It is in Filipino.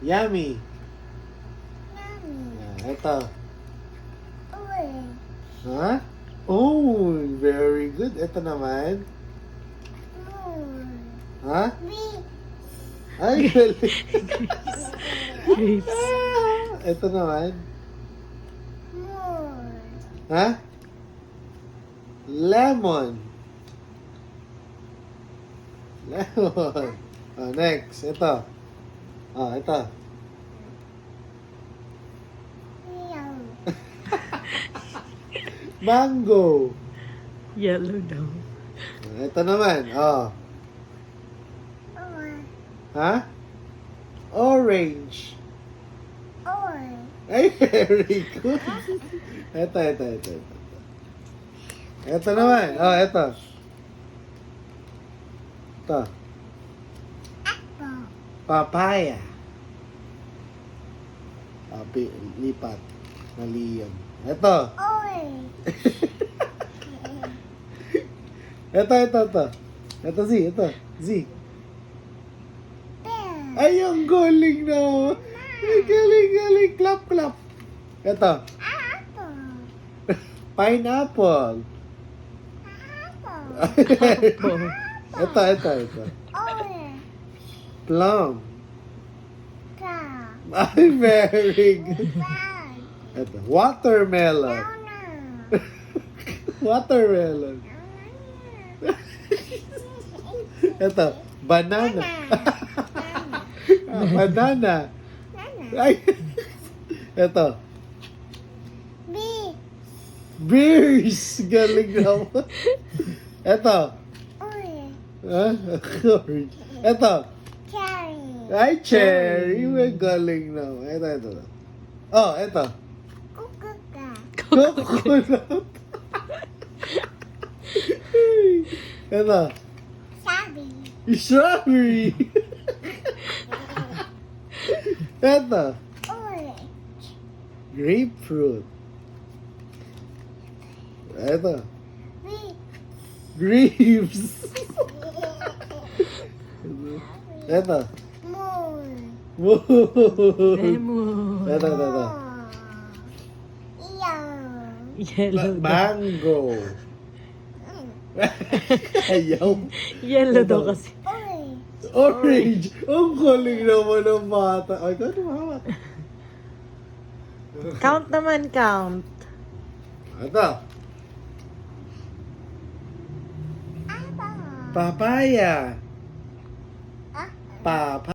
Yummy. Yummy. Ito. Orange. Ha? Oh, very good. Ito naman. Moon. Ha? Big. Ay, galing. Grapes. Ito naman. Moon. Ha? Lemon. Lemon. Oh, next. Ito. Oh, ito. Yellow. Mango. Yellow daw. Ito naman. Oh. Orange. Ha? Orange. Orange. Ay, very good. Ito. Ito naman. Oh, ito. Ito. Apple. Papaya. Lipat. Mali yun. Ito. Orange. Ito. Ito, Z. Ito. Z. Pear. Ay, ang galing na. Ay, galing. Clap. Ito. Apple. Pineapple. Apple. Ito. Orange. Plum. Plum. Ay, very good. Brown. Ito. Watermelon. Banana. Watermelon. Ito. Banana. Banana. Ay. Ito. Big. Beers. Galing naman. Ito. Orange. Orange. Ito. Cherry. Ay, cherry. May galing naman. Ito. Oh, ito. Kukuka. Coconut. Ito. Sabi. Strawberry. Ito. Orange. Grapefruit. Ito. Big. Grapes. Ito. Moon. Moon. Lemon. Ito. Yellow. Yellow daw. Mango. Ayaw. Yellow daw Ito. kasi. Orange. Orange. Ang galing naman ng bata. Ay, ito naman. Count naman, count. Ito. Apple. Papaya. Ah. Papa.